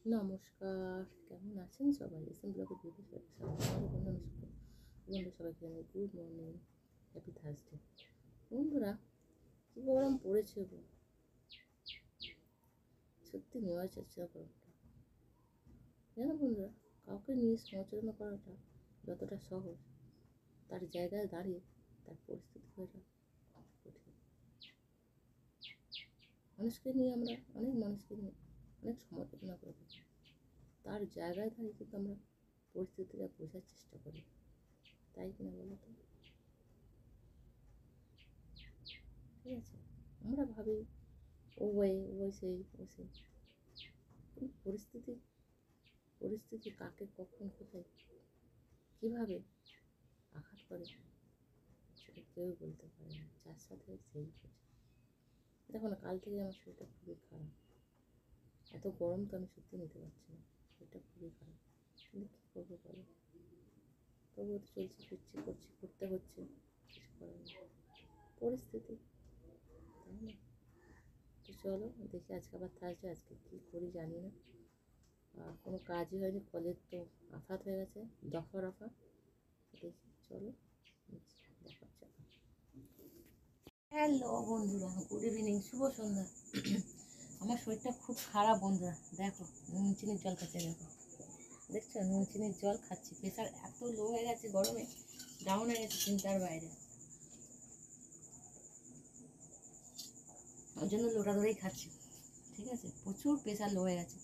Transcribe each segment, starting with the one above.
নমস্কার, কেমন আছেন সবাই? এসএম ব্লগে ভিডিও বন্ধুরা সবাইকে জানাই গুড মর্নিং, হ্যাপি থার্সডে। বন্ধুরা, কী গরম পড়েছে গো, সত্যি নেওয়া যাচ্ছে না গরমটা। জানো বন্ধুরা, কাউকে নিয়ে সমালোচনা করাটা যতটা সহজ, তার জায়গায় দাঁড়িয়ে তার পরিস্থিতি হয়ে যায় কঠিন। অনেক মানুষকে নিয়ে অনেক সমালোচনা করে থাকি, তার জায়গায় দাঁড়িয়ে কিন্তু আমরা পরিস্থিতিটা বোঝার চেষ্টা করি, তাই কিনা বলো তো? ঠিক আছে, আমরা ভাবি ও সেই পরিস্থিতি পরিস্থিতি কাকে কখন কোথায় কীভাবে আঘাত করে সেটা কেউ বলতে পারে না, যার সাথে সেই বোঝে। দেখো না, কাল থেকে আমার শরীরটা খুবই খারাপ, এত গরম তো আমি সত্যি নিতে পারছি না, শরীরটা খুবই খারাপ। কিন্তু কী করবো বলো, তবুও তো চলছি ফিরছি করতে হচ্ছে, কিছু করার নেই, পরিস্থিতি, তাই না? তো চলো দেখি, আজকে আবার থাকছে, আজকে কী করি জানি না, আর কোনো কাজই হয়নি, কলেজ তো আফাত হয়ে গেছে, দফা দেখি, চলো দেখা হচ্ছে। হ্যালো বন্ধুরা, গুড ইভিনিং, শুভ সন্ধ্যা। আমার শরীরটা খুব খারাপ বন্ধুরা, দেখো নুন চিনির জল খাচ্ছে, দেখছো নুন চিনির জল খাচ্ছি, প্রেশার এত লো হয়ে গেছে, গরমে ডাউন হয়ে গেছে চিন্তার বাইরে, ওই জন্য লোটা ধরেই খাচ্ছি। ঠিক আছে, প্রচুর প্রেশার লো হয়ে গেছে।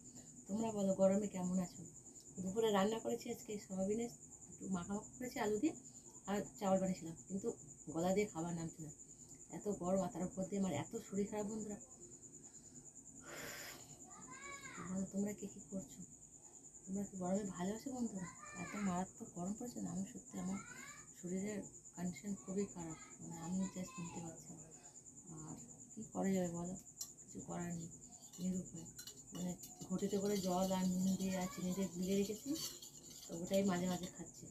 তোমরা বলো গরমে কেমন আছো? দুপুরে রান্না করেছি আজকে সয়াবিনের একটু মাখামাখা করেছি আলু দিয়ে, আর চাউল বানিয়েছিলাম, কিন্তু গলা দিয়ে খাবার নামছে না, এত গরম, আর তার উপর দিয়ে আমার এত শরীর খারাপ বন্ধুরা। তোমরা কে কী করছো? তোমরা কি গরমে ভালো আছো বন্ধুরা? এত মারাত্মক গরম পড়েছে না, আমি সত্যি আমার শরীরের কন্ডিশন খুবই খারাপ, মানে আমি জাস্ট শুনতে পাচ্ছি না। আর কী করা যাবে বলো, কিছু করার নেই, নিরুপায়। মানে ঘটিতে করে জল আর নুন দিয়ে আর চিনি দিয়ে গুলে রেখেছি, তো ওটাই মাঝে মাঝে খাচ্ছি।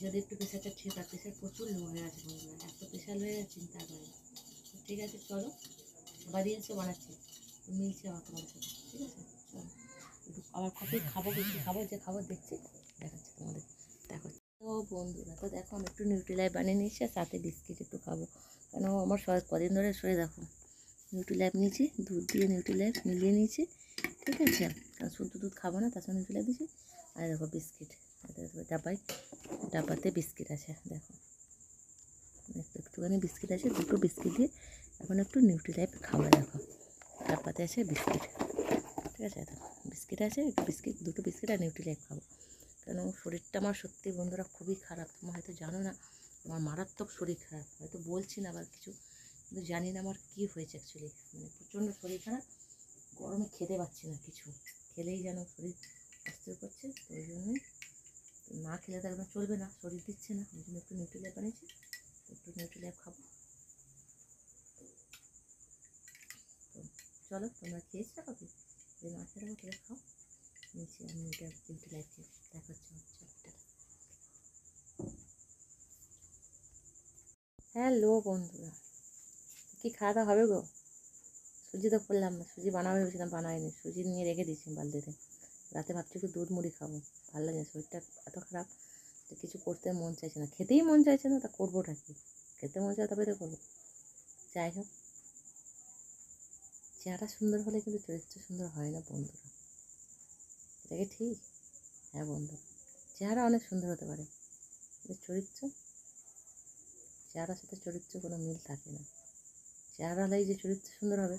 যদি একটু প্রেশারটা ঠিক আছে, প্রেশার প্রচুর লো হয়ে আছে বন্ধুরা, এত প্রেশার হয়ে গেছে চিন্তা করে। ঠিক আছে চলো, আবার রিলসও বানাচ্ছি, মিলছে আমার তোমার সাথে। ঠিক আছে চলো, একটু আবার কফি খাবো, কিছু খাবো, যে খাবার দেখছি দেখাচ্ছি তোমাদের, দেখো। তো বন্ধুরা, তো দেখো আমি একটু নিউট্রিলাইফ বানিয়ে নিয়েছি, আর সাথে বিস্কিট একটু খাবো, কেন আমার কদিন ধরে শরীর দেখো। নিউট্রিলাইফ নিয়েছি, দুধ দিয়ে নিউট্রিলাইফ মিলিয়ে নিয়েছি, ঠিক আছে, কারণ শুধু দুধ খাবো না, তার সঙ্গে নিউট্রিলাইফ দিয়েছি। আর দেখো বিস্কিট, ডাব্বাতে বিস্কিট আছে, দেখো একটুখানি বিস্কিট আছে, দুটো বিস্কিট দিয়ে এখন একটু নিউট্রিলাইফ খাবো। দেখো ডাব্বাতে আছে বিস্কিট, ঠিক আছে, দেখো বিস্কিট আছে, একটু দুটো বিস্কিট আর নিউট্রিলাইফ খাবো, কেন শরীরটা আমার সত্যি বন্ধুরা খুবই খারাপ। তোমরা হয়তো জানো না, আমার মারাত্মক শরীর খারাপ, হয়তো বলছি না আবার কিছু, কিন্তু জানি না আমার কী হয়েছে অ্যাকচুয়ালি, মানে প্রচণ্ড শরীর খারাপ, গরমে খেতে পাচ্ছি না কিছু, খেলেই যেন শরীর অস্থির করছে, তো ওই জন্যই না খেলে তো একদম চলবে না, শরীর দিচ্ছে না, ওই জন্য একটু নিউট্রিলাইফ বানিয়েছি, একটু নিউট্রিলাইফ খাবো। তো চলো, তোমরা খেয়েছো কফি? যদি না খেয়ে থাকো তাহলে খাও, নিচে আমি এটা নিউট্রিলাইফ খেয়ে দেখা হচ্ছে। হ্যালো বন্ধুরা, কি খাওয়া দাওয়া হবে গো? সুজি তো করলাম না, সুজি বানাবো ভেবেছিলাম, বানাইনি, সুজি নিয়ে রেখে দিয়েছি বালতিতে, রাতে ভাবছি একটু দুধ মুড়ি খাবো, ভালো লাগে না, শরীরটা এত খারাপ যে কিছু করতে মন চাইছে না, খেতেই মন চাইছে না, তা করবোটা কি? খেতে মন চাই তবে তো করবো। যাই হোক, চেহারা সুন্দর হলে কিন্তু চরিত্র সুন্দর হয় না বন্ধুরা, এটা কি ঠিক? হ্যাঁ বন্ধু, চেহারা অনেক সুন্দর হতে পারে, কিন্তু চেহারার সাথে চরিত্র কোনো মিল থাকে না। চেহারা হলেই যে চরিত্র সুন্দর হবে,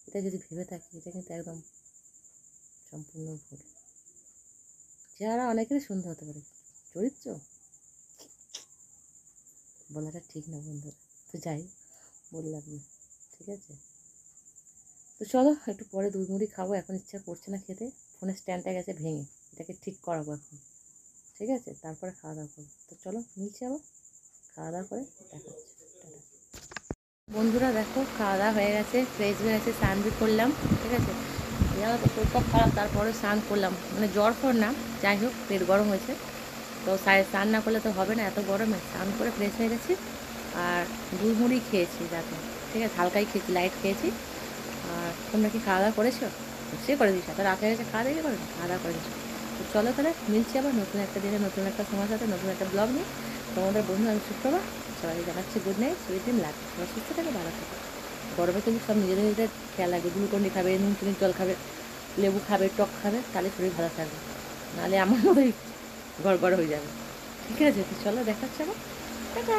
এটা যদি ভেবে থাকি, এটা কিন্তু একদম সম্পূর্ণ ভুল। চেহারা অনেকেরই সুন্দর হতে পারে, চরিত্র বলাটা ঠিক না বন্ধুরা। তো যাই বললাম না, ঠিক আছে, তো চলো একটু পরে দুধ মুড়ি খাবো, এখন ইচ্ছা করছে না খেতে, ফোনের স্ট্যান্ডটা গেছে ভেঙে, এটাকে ঠিক করাবো এখন, ঠিক আছে, তারপরে খাওয়া দাওয়া করবো। তো চলো মিলছে, আবার খাওয়া দাওয়া করে দেখা হচ্ছে, টাটা। বন্ধুরা দেখো, খাওয়া দাওয়া হয়ে গেছে, ফ্রেশ হয়ে গেছে, স্নান বি করলাম, ঠিক আছে, জানো তো শরীরটা খারাপ, তারপরে স্নান করলাম, মানে জ্বর ফর না, যাই হোক পেট গরম হয়েছে, তো স্নান না করলে তো হবে না, এত গরমে স্নান করে ফ্রেশ হয়ে গেছি, আর দুধ মুড়ি খেয়েছি রাতে, ঠিক আছে, হালকাই খেয়েছি, লাইট খেয়েছি, তোমরা কি খাওয়া দাওয়া করেছো? নিশ্চয়ই করে দিস, এত রাত হয়ে গেছে, খাওয়া দাওয়া করে খাওয়া দাওয়া করে দিচ্ছ। তো চলো তাহলে মিলছি আবার নতুন একটা দিনে, নতুন একটা সময় সাথে, নতুন একটা ব্লগ নিয়ে। তোমাদের বন্ধু আমি সুপ্রভা, সবাইকে জানাচ্ছি গুড নাইট, সুইট ড্রিম, লাভ। সবাই সুস্থ থাকে, ভালো থাকে। গরমে কিন্তু সব নিজেদের নিজেদের খেয়াল রাখবে, গ্লুকন্ডি খাবে, নুন চিনির জল খাবে, লেবু খাবে, টক খাবে, তাহলে শরীর ভালো থাকবে, নাহলে আমার মতোই গড় হয়ে যাবে। ঠিক আছে, তো চলো দেখাচ্ছে আবার, টাটা।